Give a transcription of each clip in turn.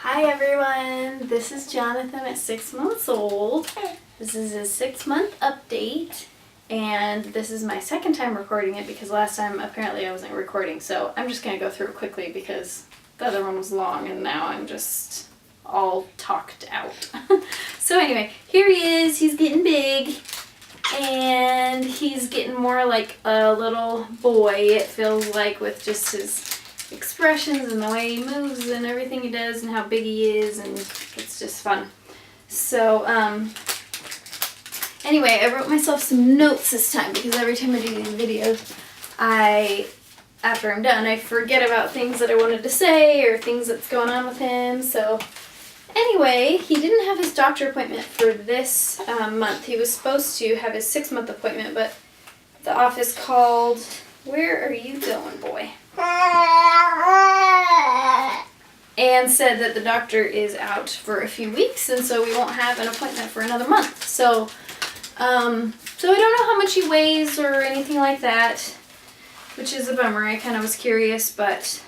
Hi everyone, this is Jonathan at 6 months old. This is a 6-month update, and this is my second time recording it because last time apparently I wasn't recording, so I'm just going to go through it quickly because the other one was long and now I'm just all talked out. So anyway, here he is. He's getting big and he's getting more like a little boy, it feels like, with just his expressions and the way he moves and everything he does and how big he is, and it's just fun. So anyway, I wrote myself some notes this time because every time I do these videos, after I'm done, I forget about things that I wanted to say or things that's going on with him. So anyway, he didn't have his doctor appointment for this month. He was supposed to have his 6-month appointment, but the office called. Where are you going, boy? And said that the doctor is out for a few weeks, and so we won't have an appointment for another month. So I don't know how much he weighs or anything like that, which is a bummer. I kind of was curious, but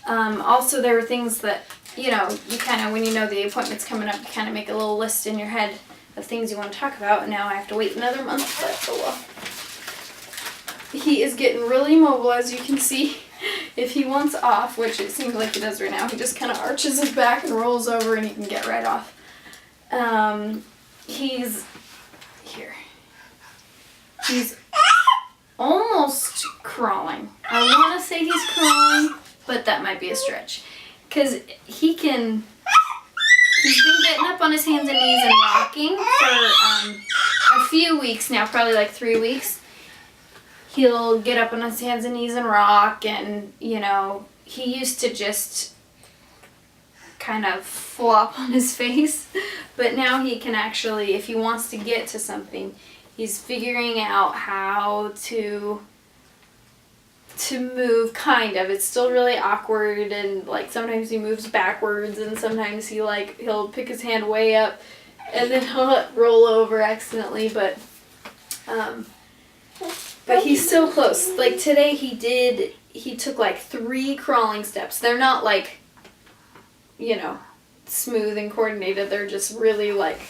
also there were things that, you know, you kind of, when you know the appointment's coming up, you kind of make a little list in your head of things you want to talk about, and now I have to wait another month, but oh well. He is getting really mobile, as you can see. If he wants off, which it seems like he does right now, he just kind of arches his back and rolls over and he can get right off. He's almost crawling. I want to say he's crawling, but that might be a stretch. Because he's been getting up on his hands and knees and rocking for a few weeks now, probably like 3 weeks. He'll get up on his hands and knees and rock, and, you know, he used to just kind of flop on his face, but now he can actually, if he wants to get to something, he's figuring out how to move, kind of. It's still really awkward, and, like, sometimes he moves backwards, and sometimes he'll pick his hand way up, and then he'll roll over accidentally, but he's so close. Like today he took like 3 crawling steps. They're not like, you know, smooth and coordinated. They're just really like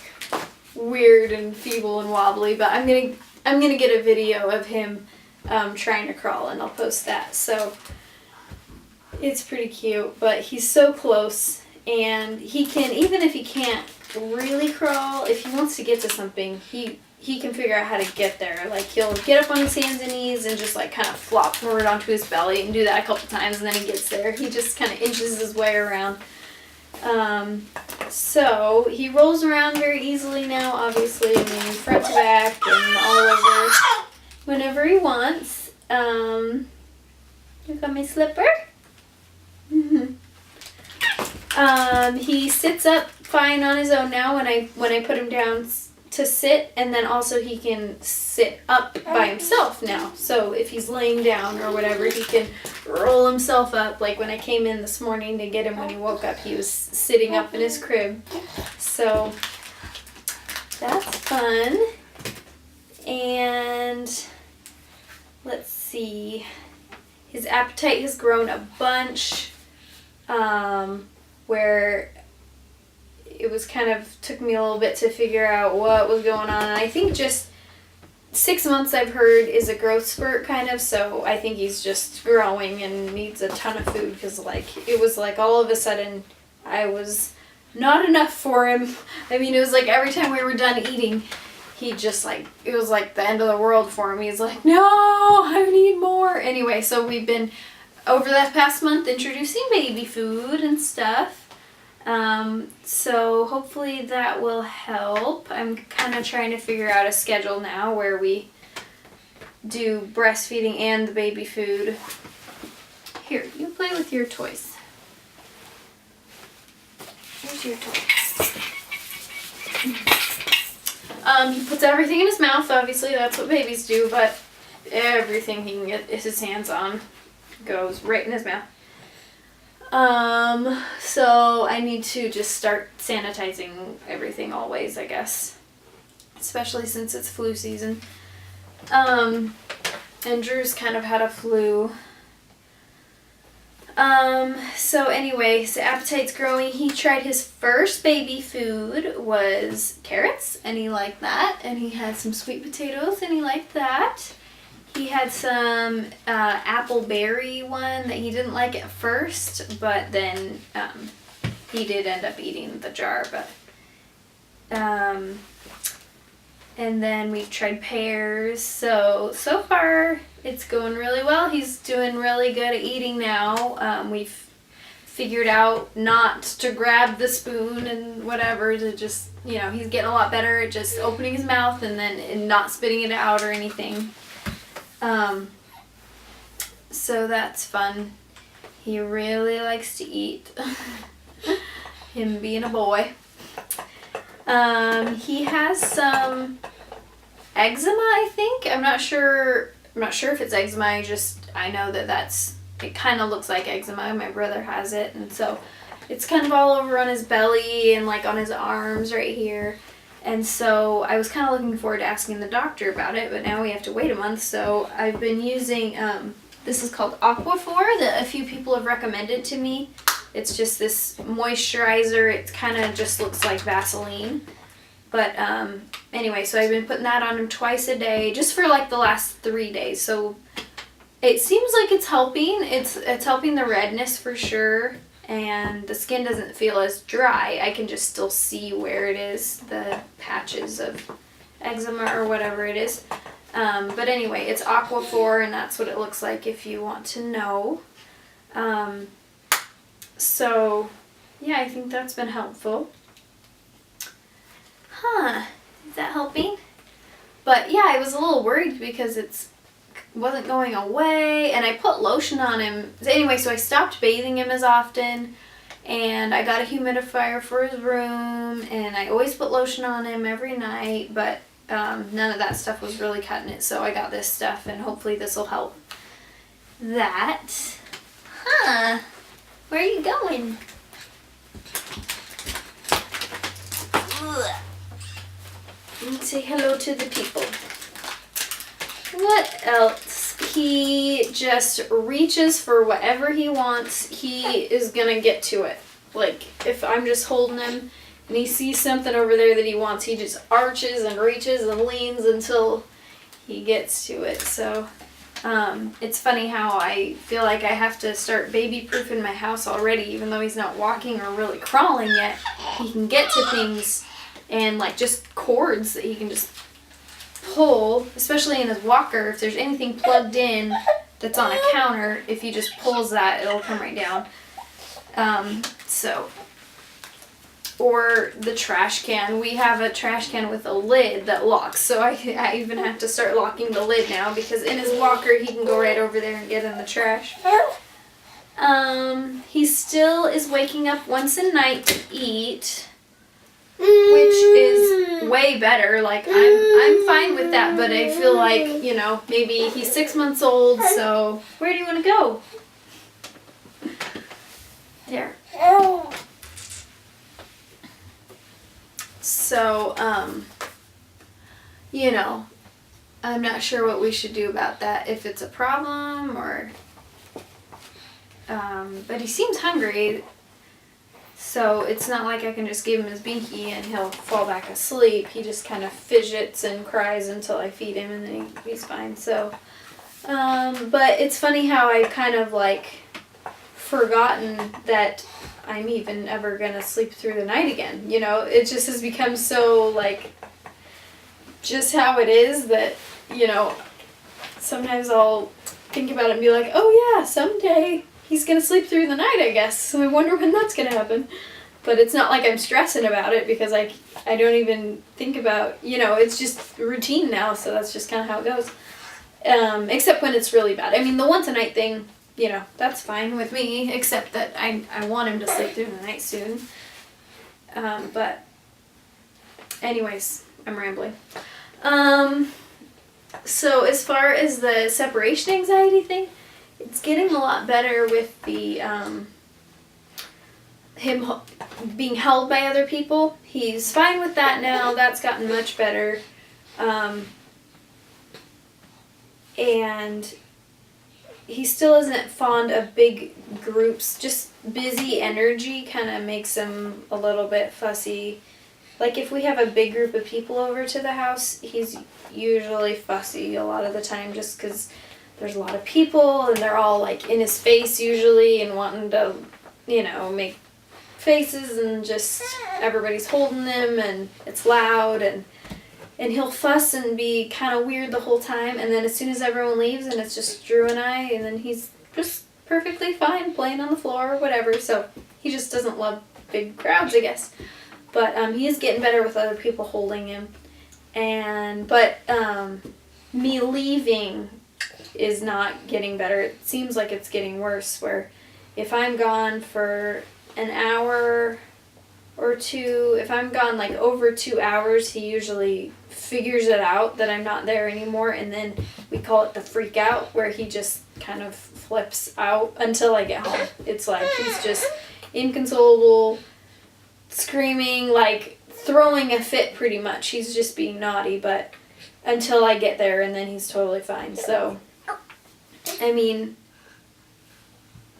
weird and feeble and wobbly, but I'm gonna get a video of him trying to crawl, and I'll post that. So it's pretty cute, but he's so close, and he can, even if he can't really crawl, if he wants to get to something, he can figure out how to get there. Like, he'll get up on his hands and knees and just, like, kind of flop forward onto his belly and do that a couple times, and then he gets there. He just kind of inches his way around. So he rolls around very easily now, obviously. I mean, front to back and all over whenever he wants. You got my slipper? He sits up fine on his own now when I put him down to sit, and then also he can sit up by himself now. So if he's laying down or whatever, he can roll himself up. Like when I came in this morning to get him when he woke up, he was sitting up in his crib. So that's fun. And let's see, his appetite has grown a bunch, where it was kind of, took me a little bit to figure out what was going on. And I think just 6 months, I've heard, is a growth spurt kind of. So I think he's just growing and needs a ton of food, because like, it was like all of a sudden I was not enough for him. I mean, it was like every time we were done eating, he just like, it was like the end of the world for him. He's like, no, I need more. Anyway, so we've been, over that past month, introducing baby food and stuff. So hopefully that will help. I'm kind of trying to figure out a schedule now where we do breastfeeding and the baby food. Here, you play with your toys. Here's your toys. He puts everything in his mouth, obviously, that's what babies do, but everything he can get his hands on goes right in his mouth. So I need to just start sanitizing everything always, I guess. Especially since it's flu season. And Drew's kind of had a flu. So anyway, his appetite's growing. He tried his first baby food was carrots, and he liked that. And he had some sweet potatoes, and he liked that. He had some apple berry one that he didn't like at first, but then he did end up eating the jar. But and then we've tried pears. So far it's going really well. He's doing really good at eating now. We've figured out not to grab the spoon and whatever, to just, you know, he's getting a lot better at just opening his mouth and not spitting it out or anything. So that's fun. He really likes to eat. Him being a boy. He has some eczema, I think. I'm not sure if it's eczema. I know it kind of looks like eczema. My brother has it, and so it's kind of all over on his belly and like on his arms right here. And so I was kind of looking forward to asking the doctor about it, but now we have to wait a month. So I've been using, this is called Aquaphor that a few people have recommended to me. It's just this moisturizer. It kind of just looks like Vaseline. But anyway, so I've been putting that on him twice a day, just for like the last 3 days. So it seems like it's helping. It's helping the redness for sure. And the skin doesn't feel as dry. I can just still see where it is, the patches of eczema or whatever it is. But anyway, it's Aquaphor, and that's what it looks like if you want to know. So, yeah, I think that's been helpful. Is that helping? But yeah, I was a little worried because it wasn't going away, and I put lotion on him. Anyway, so I stopped bathing him as often, and I got a humidifier for his room, and I always put lotion on him every night, but none of that stuff was really cutting it, so I got this stuff, and hopefully this will help that. Where are you going? Let's say hello to the people. What else? He just reaches for whatever he wants. He is gonna get to it. Like, if I'm just holding him and he sees something over there that he wants, he just arches and reaches and leans until he gets to it. So it's funny how I feel like I have to start baby-proofing my house already, even though he's not walking or really crawling yet. He can get to things, and like just cords that he can just pull, especially in his walker. If there's anything plugged in that's on a counter, if he just pulls that, it'll come right down. Or the trash can. We have a trash can with a lid that locks, so I even have to start locking the lid now, because in his walker he can go right over there and get in the trash. He still is waking up once a night to eat, which is way better. Like, I'm fine with that, but I feel like, you know, maybe he's 6 months old, so where do you want to go? There. So, you know, I'm not sure what we should do about that, if it's a problem or, but he seems hungry. So it's not like I can just give him his binky and he'll fall back asleep. He just kind of fidgets and cries until I feed him, and then he's fine. So, but it's funny how I kind of like forgotten that I'm even ever gonna sleep through the night again. You know, it just has become so like just how it is that, you know, sometimes I'll think about it and be like, oh yeah, someday he's gonna sleep through the night, I guess. So I wonder when that's gonna happen. But it's not like I'm stressing about it, because I don't even think about, you know, it's just routine now, so that's just kind of how it goes. Except when it's really bad. I mean, the once a night thing, you know, that's fine with me, except that I want him to sleep through the night soon. But anyways, I'm rambling. So as far as the separation anxiety thing, it's getting a lot better with the him being held by other people. He's fine with that now. That's gotten much better. And he still isn't fond of big groups. Just busy energy kind of makes him a little bit fussy. Like if we have a big group of people over to the house, he's usually fussy a lot of the time just because there's a lot of people and they're all like in his face usually and wanting to, you know, make faces and just everybody's holding him and it's loud and he'll fuss and be kind of weird the whole time, and then as soon as everyone leaves and it's just Drew and I, and then he's just perfectly fine playing on the floor or whatever. So he just doesn't love big crowds, I guess. But he is getting better with other people holding him. But me leaving is not getting better. It seems like it's getting worse, where if I'm gone for an hour or two, if I'm gone like over 2 hours, he usually figures it out that I'm not there anymore, and then we call it the freak out, where he just kind of flips out until I get home. It's like he's just inconsolable, screaming, like throwing a fit pretty much. He's just being naughty, but until I get there, and then he's totally fine. So, I mean,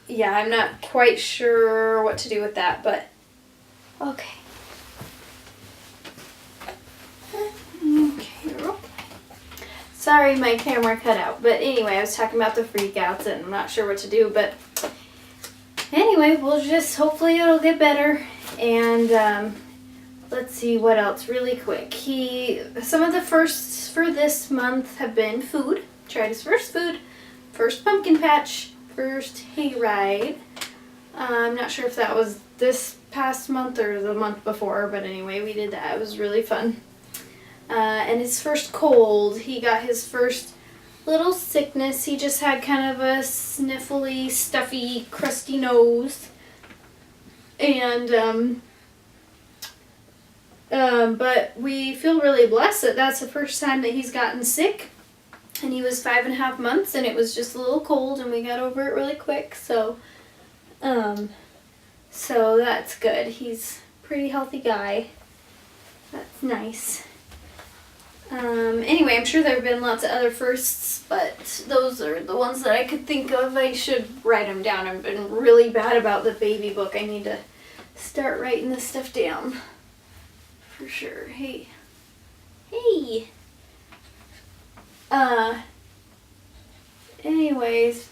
yeah, I'm not quite sure what to do with that, but okay. Okay. Sorry, my camera cut out. But anyway, I was talking about the freakouts and I'm not sure what to do. But anyway, hopefully it'll get better. And let's see what else really quick. Some of the firsts for this month have been food. Tried his first food, first pumpkin patch, first hayride. I'm not sure if that was this past month or the month before, but anyway, we did that. It was really fun. And his first cold, he got his first little sickness. He just had kind of a sniffly, stuffy, crusty nose. And, but we feel really blessed that that's the first time that he's gotten sick. And he was 5.5 months, and it was just a little cold, and we got over it really quick. So that's good. He's a pretty healthy guy. That's nice. Anyway, I'm sure there have been lots of other firsts, but those are the ones that I could think of. I should write them down. I've been really bad about the baby book. I need to start writing this stuff down. For sure. Hey. Anyways,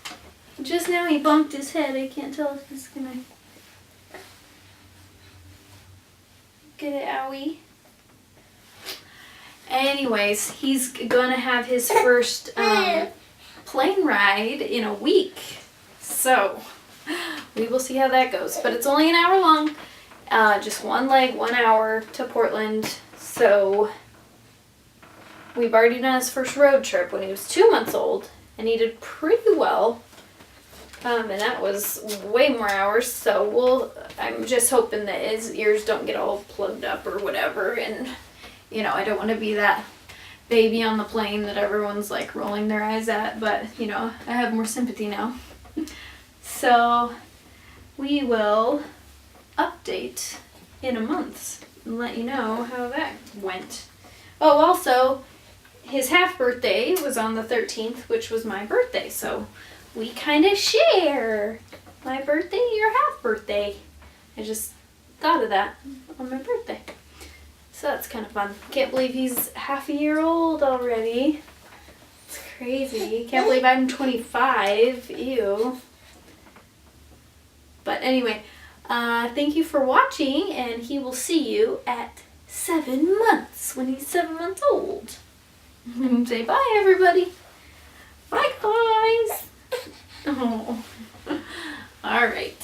just now he bumped his head. I can't tell if he's gonna get it, owie. Anyways, he's gonna have his first plane ride in a week. So, we will see how that goes. But it's only an hour long. Just one leg, 1 hour to Portland. So, we've already done his first road trip when he was 2 months old. And he did pretty well. And that was way more hours. So, I'm just hoping that his ears don't get all plugged up or whatever. And you know, I don't want to be that baby on the plane that everyone's like rolling their eyes at, but you know, I have more sympathy now. So we will update in a month and let you know how that went. Oh, also, his half birthday was on the 13th, which was my birthday, so we kind of share. My birthday, your half birthday. I just thought of that on my birthday. So that's kind of fun. Can't believe he's half a year old already. It's crazy. Can't believe I'm 25. Ew. But anyway, thank you for watching, and he will see you at 7 months, when he's 7 months old. Say bye, everybody. Bye, guys. Oh. All right.